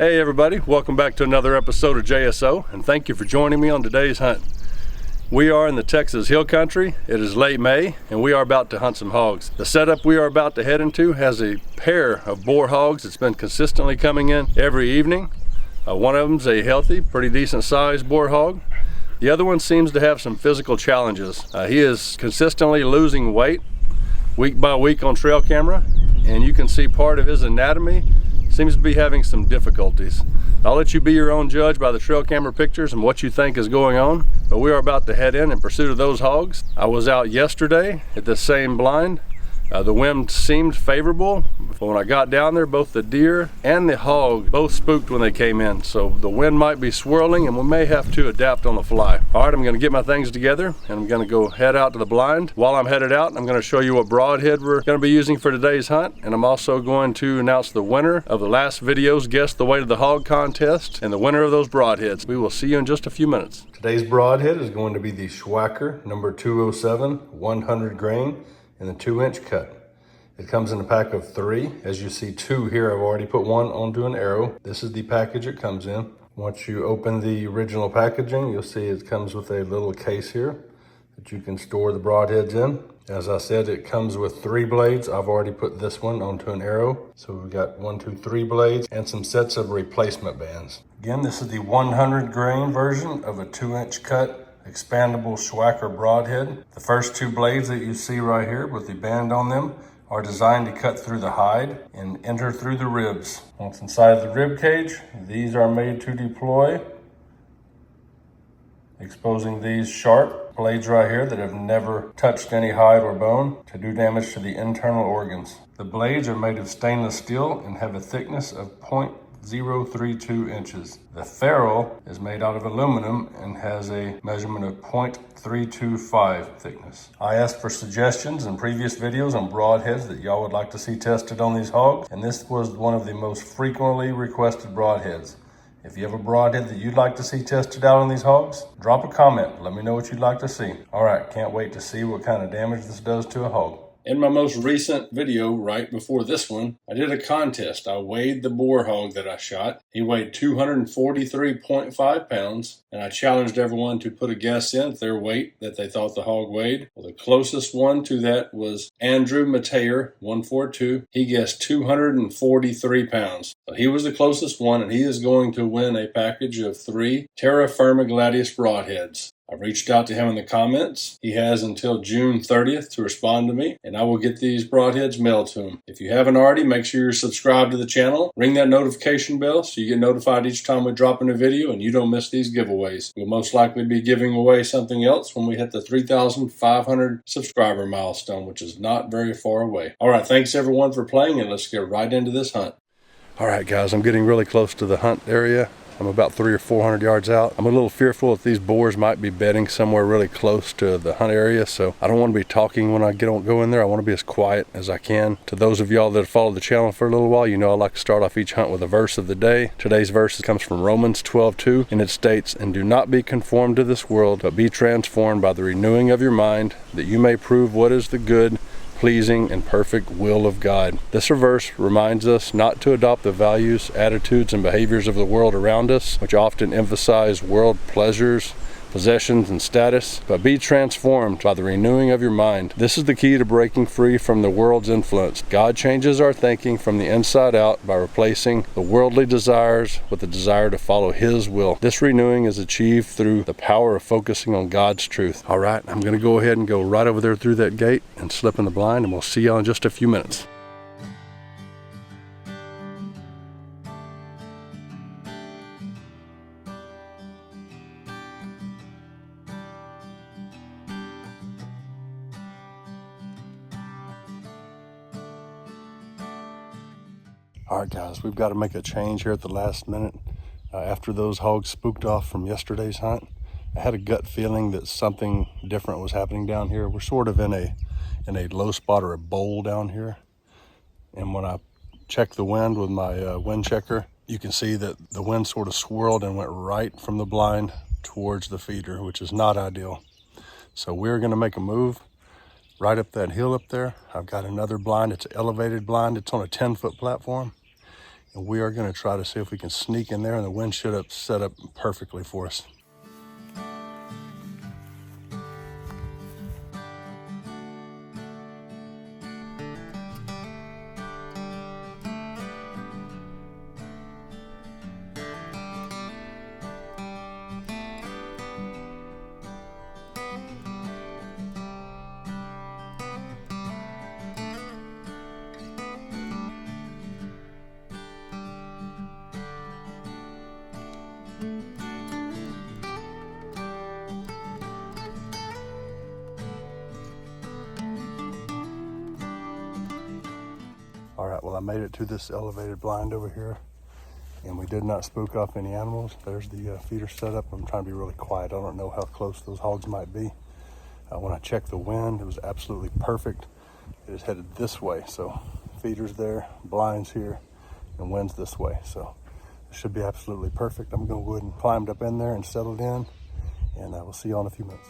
Hey everybody, welcome back to another episode of JSO, and thank you for joining me on today's hunt. We are in the Texas Hill Country. It is late May, and we are about to hunt some hogs. The setup we are about to head into has a pair of boar hogs that's been consistently coming in every evening. One of them's a healthy, pretty decent sized boar hog. The other one seems to have some physical challenges. He is consistently losing weight week by week on trail camera, and you can see part of his anatomy seems to be having some difficulties. I'll let you be your own judge by the trail camera pictures and what you think is going on, but we are about to head in pursuit of those hogs. I was out yesterday at the same blind. The wind seemed favorable, but when I got down there, both the deer and the hog both spooked when they came in. So the wind might be swirling and we may have to adapt on the fly. All right, I'm gonna get my things together and I'm gonna go head out to the blind. While I'm headed out, I'm gonna show you what broadhead we're gonna be using for today's hunt. And I'm also going to announce the winner of the last video's Guess the Weight of the Hog contest and the winner of those broadheads. We will see you in just a few minutes. Today's broadhead is going to be the Swhacker number 207, 100 grain. And the 2-inch cut. It comes in a pack of 3. As you see 2 here, I've already put 1 onto an arrow. This is the package it comes in. Once you open the original packaging, you'll see it comes with a little case here that you can store the broadheads in. As I said, it comes with 3 blades. I've already put this one onto an arrow. So we've got 1, 2, 3 blades and some sets of replacement bands. Again, this is the 100 grain version of a 2-inch cut expandable Swhacker broadhead. The first 2 blades that you see right here with the band on them are designed to cut through the hide and enter through the ribs. Once inside the rib cage, these are made to deploy, exposing these sharp blades right here that have never touched any hide or bone to do damage to the internal organs. The blades are made of stainless steel and have a thickness of 0.032 inches. The ferrule is made out of aluminum and has a measurement of 0.325 thickness. I asked for suggestions in previous videos on broadheads that y'all would like to see tested on these hogs, and this was one of the most frequently requested broadheads. If you have a broadhead that you'd like to see tested out on these hogs, drop a comment. Let me know what you'd like to see. All right, can't wait to see what kind of damage this does to a hog. In my most recent video, right before this one, I did a contest. I weighed the boar hog that I shot. He weighed 243.5 pounds, and I challenged everyone to put a guess in their weight that they thought the hog weighed. Well, the closest one to that was Andrew Mateer, 142. He guessed 243 pounds. So he was the closest one, and he is going to win a package of 3 Terra Firma Gladius broadheads. I've reached out to him in the comments. He has until June 30th to respond to me, and I will get these broadheads mailed to him. If you haven't already, make sure you're subscribed to the channel. Ring that notification bell so you get notified each time we drop in a video and you don't miss these giveaways. We'll most likely be giving away something else when we hit the 3,500 subscriber milestone, which is not very far away. All right, thanks everyone for playing, and let's get right into this hunt. All right, guys, I'm getting really close to the hunt area. I'm about 300 or 400 yards out. I'm a little fearful that these boars might be bedding somewhere really close to the hunt area, so I don't want to be talking when I go in there. I want to be as quiet as I can. To those of y'all that have followed the channel for a little while, you know I like to start off each hunt with a verse of the day. Today's verse comes from Romans 12:2, and it states, "And do not be conformed to this world, but be transformed by the renewing of your mind, that you may prove what is the good, pleasing, and perfect will of God." This verse reminds us not to adopt the values, attitudes, and behaviors of the world around us, which often emphasize world pleasures, possessions, and status, but be transformed by the renewing of your mind. This is the key to breaking free from the world's influence. God changes our thinking from the inside out by replacing the worldly desires with the desire to follow His will. This renewing is achieved through the power of focusing on God's truth. All right, I'm going to go ahead and go right over there through that gate and slip in the blind, and we'll see y'all in just a few minutes. All right, guys, we've got to make a change here at the last minute. After those hogs spooked off from yesterday's hunt, I had a gut feeling that something different was happening down here. We're sort of in a low spot or a bowl down here. And when I checked the wind with my wind checker, you can see that the wind sort of swirled and went right from the blind towards the feeder, which is not ideal. So we're going to make a move right up that hill up there. I've got another blind. It's an elevated blind. It's on a 10-foot platform. And we are gonna try to see if we can sneak in there, and the wind should have set up perfectly for us. All right, well, I made it to this elevated blind over here, and we did not spook off any animals. There's the feeder setup. I'm trying to be really quiet. I don't know how close those hogs might be. When I checked the wind, it was absolutely perfect. It is headed this way, so feeders there, blinds here, and wind's this way. So it should be absolutely perfect. I'm gonna go ahead and climb up in there and settle in, and we'll see you all in a few minutes.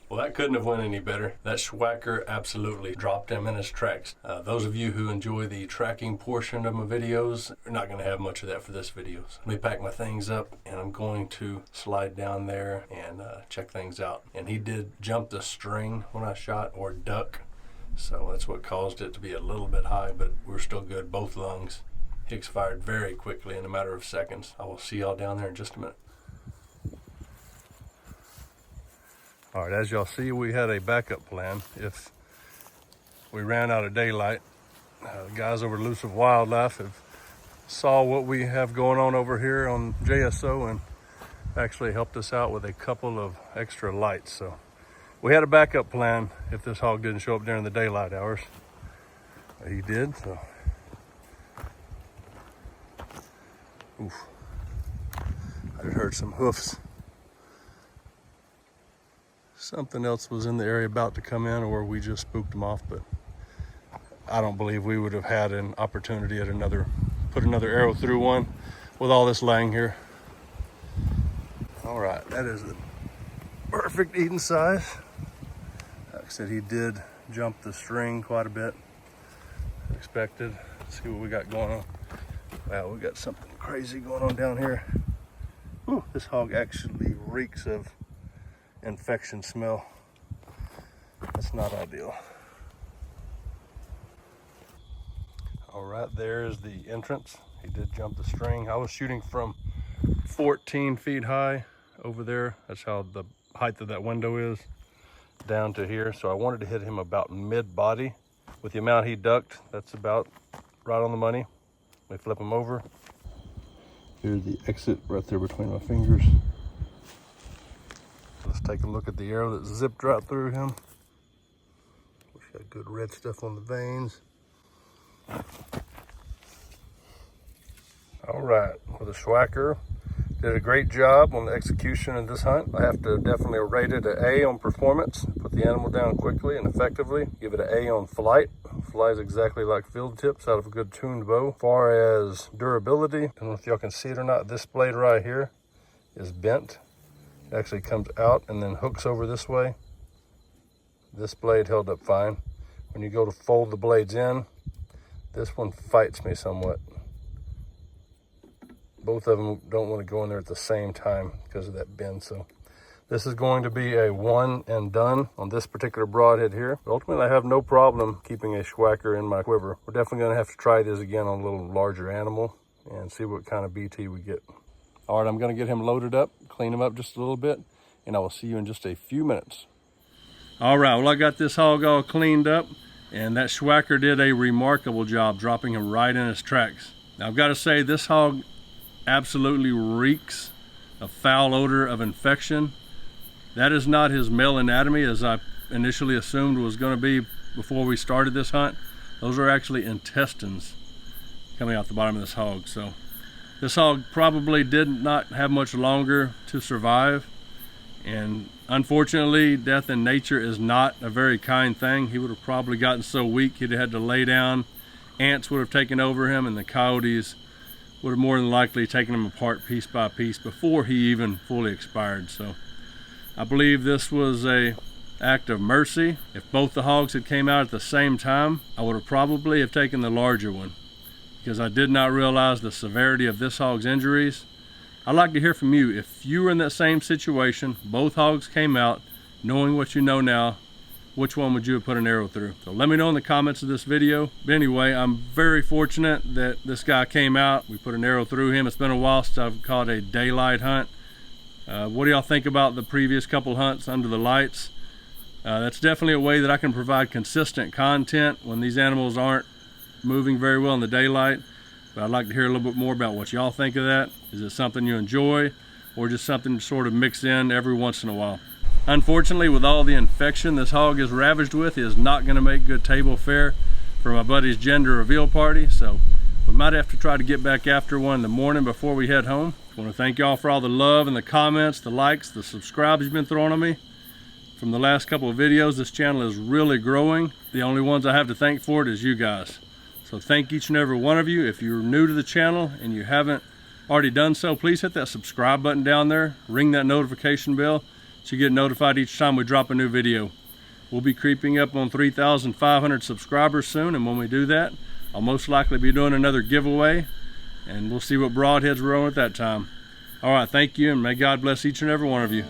Well, that couldn't have went any better. That Swhacker absolutely dropped him in his tracks. Those of you who enjoy the tracking portion of my videos are not going to have much of that for this video. So let me pack my things up, and I'm going to slide down there and check things out. And he did jump the string when I shot, or duck. So that's what caused it to be a little bit high, but we're still good, both lungs. Hicks fired very quickly in a matter of seconds. I will see y'all down there in just a minute. All right, as y'all see, we had a backup plan. If we ran out of daylight, the guys over at Elusive Wildlife have saw what we have going on over here on JSO and actually helped us out with a couple of extra lights. So we had a backup plan if this hog didn't show up during the daylight hours. He did, so. Oof. I just heard some hoofs. Something else was in the area about to come in, or we just spooked them off, but I don't believe we would have had an opportunity at put another arrow through one with all this laying here. All right, that is the perfect eating size. Like I said, he did jump the string quite a bit. Expected. Let's see what we got going on. Wow, we got something crazy going on down here. Ooh, this hog actually reeks of infection smell. That's not ideal. All right, there is the entrance. He did jump the string. I was shooting from 14 feet high over there. That's how the height of that window is, down to here. So I wanted to hit him about mid-body. With the amount he ducked, that's about right on the money. Let me flip him over. Here's the exit right there between my fingers. Let's take a look at the arrow that zipped right through him. Wish Got good red stuff on the veins. All right, with a Swhacker. Did a great job on the execution of this hunt. I have to definitely rate it an A on performance. Put the animal down quickly and effectively. Give it an A on flight. Flies exactly like field tips out of a good tuned bow. As far as durability, I don't know if y'all can see it or not, this blade right here is bent. It actually comes out and then hooks over this way. This blade held up fine. When you go to fold the blades in, this one fights me somewhat. Both of them don't want to go in there at the same time because of that bend. So this is going to be a one and done on this particular broadhead here. But ultimately, I have no problem keeping a Swhacker in my quiver. We're definitely going to have to try this again on a little larger animal and see what kind of BT we get. All right, I'm going to get him loaded up, clean him up just a little bit, and I will see you in just a few minutes. All right, well, I got this hog all cleaned up, and that Swhacker did a remarkable job dropping him right in his tracks. Now, I've got to say, this hog absolutely reeks a foul odor of infection. That is not his male anatomy as I initially assumed was going to be before we started this hunt. Those are actually intestines coming out the bottom of this hog. So this hog probably did not have much longer to survive, and unfortunately death in nature is not a very kind thing. He would have probably gotten so weak he'd have had to lay down. Ants would have taken over him, and the coyotes would have more than likely taken him apart piece by piece before he even fully expired. So I believe this was a act of mercy. If both the hogs had came out at the same time, I would have probably have taken the larger one, because I did not realize the severity of this hog's injuries. I'd like to hear from you. If you were in that same situation, both hogs came out, knowing what you know now, which one would you have put an arrow through? So let me know in the comments of this video. But anyway, I'm very fortunate that this guy came out. We put an arrow through him. It's been a while since I've caught a daylight hunt. What do y'all think about the previous couple hunts under the lights? That's definitely a way that I can provide consistent content when these animals aren't moving very well in the daylight. But I'd like to hear a little bit more about what y'all think of that. Is it something you enjoy, or just something to sort of mix in every once in a while? Unfortunately, with all the infection this hog is ravaged with, is not going to make good table fare for my buddy's gender reveal party. So we might have to try to get back after one in the morning before we head home. I want to thank y'all for all the love and the comments, the likes, the subscribes you've been throwing on me. From the last couple of videos, this channel is really growing. The only ones I have to thank for it is you guys. So thank each and every one of you. If you're new to the channel and you haven't already done so, please hit that subscribe button down there. Ring that notification bell so you get notified each time we drop a new video. We'll be creeping up on 3,500 subscribers soon, and when we do that, I'll most likely be doing another giveaway, and we'll see what broadheads we're on at that time. All right, thank you, and may God bless each and every one of you.